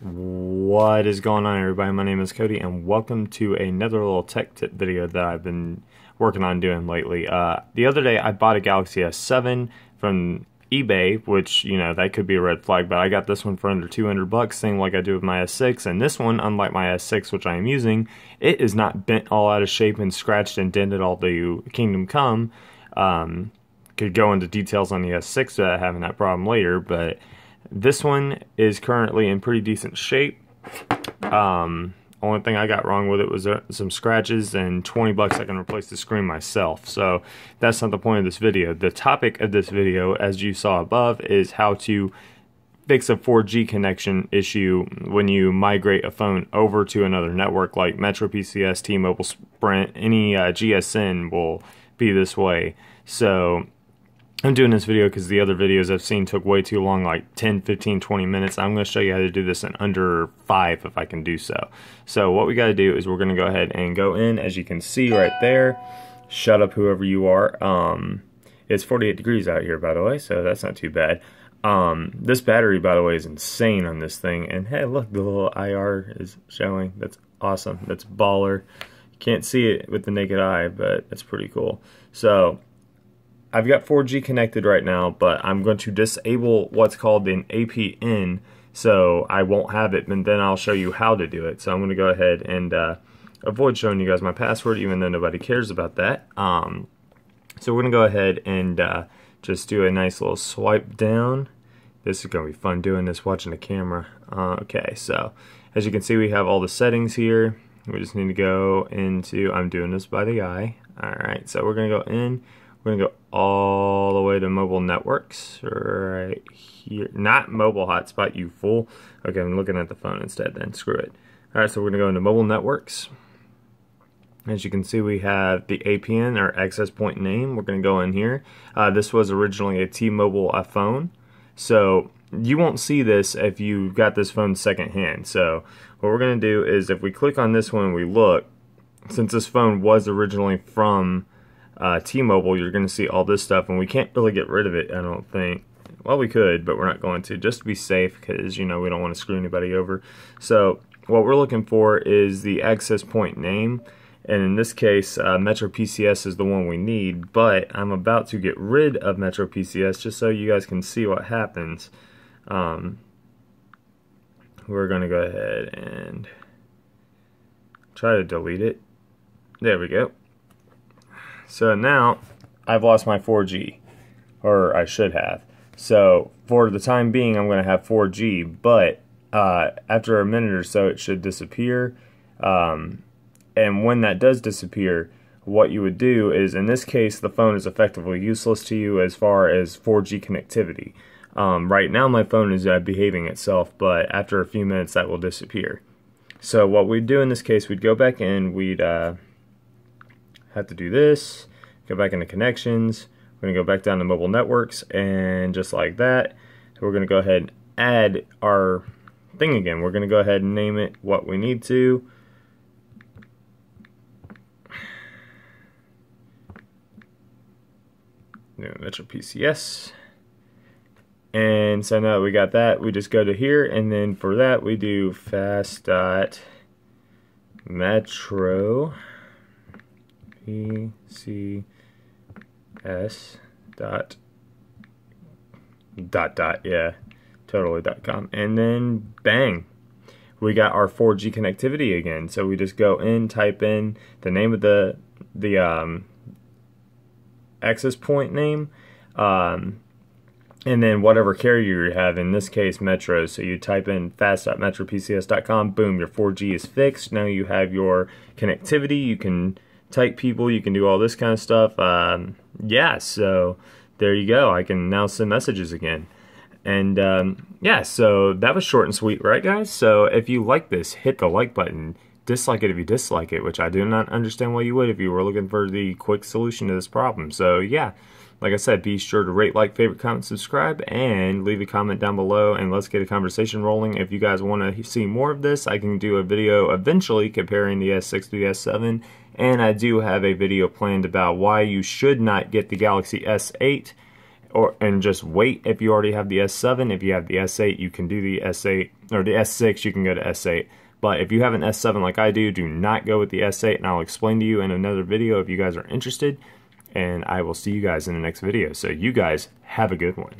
What is going on, everybody? My name is Cody and welcome to another little tech tip video that I've been working on doing lately. The other day I bought a Galaxy S7 from eBay, which, you know, that could be a red flag, but I got this one for under 200 bucks, same like I do with my S6, and this one, unlike my S6, which I am using, it is not bent all out of shape and scratched and dented all the Kingdom Come. Could go into details on the S6 without having that problem later, but this one is currently in pretty decent shape. Only thing I got wrong with it was some scratches, and 20 bucks I can replace the screen myself. So that's not the point of this video. The topic of this video, as you saw above, is how to fix a 4G connection issue when you migrate a phone over to another network like Metro PCS, T-Mobile, Sprint. Any GSN will be this way. So I'm doing this video because the other videos I've seen took way too long, like 10, 15, 20 minutes. I'm going to show you how to do this in under 5 if I can do so. So what we got to do is we're going to go ahead and go in, as you can see right there. Shut up, whoever you are. It's 48 degrees out here, by the way, so that's not too bad. This battery, by the way, is insane on this thing. And hey, look, the little IR is showing. That's awesome. That's baller. You can't see it with the naked eye, but that's pretty cool. So I've got 4G connected right now, but I'm going to disable what's called an APN, so I won't have it, and then I'll show you how to do it. So I'm going to go ahead and avoid showing you guys my password, even though nobody cares about that. So we're going to go ahead and just do a nice little swipe down. This is going to be fun doing this, watching the camera. Okay, so as you can see, we have all the settings here. We just need to go into, I'm doing this by the eye. Alright, so we're going to go in. We're going to go all the way to mobile networks right here. Not mobile hotspot, you fool. Okay, I'm looking at the phone instead then. Screw it. Alright, so we're going to go into mobile networks. As you can see, we have the APN, or access point name. We're going to go in here. This was originally a T-Mobile phone. So you won't see this if you got this phone secondhand. So what we're going to do is if we click on this one and we look, since this phone was originally from T-Mobile, you're going to see all this stuff, and we can't really get rid of it, I don't think. Well, we could, but we're not going to, just to be safe, because, you know, we don't want to screw anybody over. So what we're looking for is the access point name, and in this case, Metro PCS is the one we need, but I'm about to get rid of Metro PCS just so you guys can see what happens. We're going to go ahead and try to delete it. There we go. So now I've lost my 4G, or I should have. So for the time being, I'm going to have 4G, but after a minute or so, it should disappear. And when that does disappear, what you would do is, in this case, the phone is effectively useless to you as far as 4G connectivity. Right now, my phone is behaving itself, but after a few minutes, that will disappear. So what we'd do in this case, we'd go back in, we'd have to do this, go back into connections, we're going to go back down to mobile networks, and just like that, we're going to go ahead and add our thing again. We're going to go ahead and name it what we need to. Metro PCS. And so now that we got that, we just go to here, and then for that we do fast.metro PCS yeah, totally .com, and then bang, we got our 4G connectivity again. So we just go in, type in the name of the access point name, and then whatever carrier you have, in this case Metro. So you type in fast.metropcs.com, boom, your 4G is fixed. Now you have your connectivity, you can type people, you can do all this kind of stuff. Yeah, so there you go. I can now send messages again. And yeah, so that was short and sweet, right guys? So if you like this, hit the like button. Dislike it if you dislike it, which I do not understand why you would if you were looking for the quick solution to this problem. So yeah, like I said, be sure to rate, like, favorite, comment, subscribe, and leave a comment down below, and let's get a conversation rolling. If you guys want to see more of this, I can do a video eventually comparing the S6 to the S7, and I do have a video planned about why you should not get the Galaxy S8 and just wait if you already have the S7. If you have the S8, you can do the S8 or the S6, you can go to S8. But if you have an S7 like I do, do not go with the S8, and I'll explain to you in another video if you guys are interested. And I will see you guys in the next video. So you guys have a good one.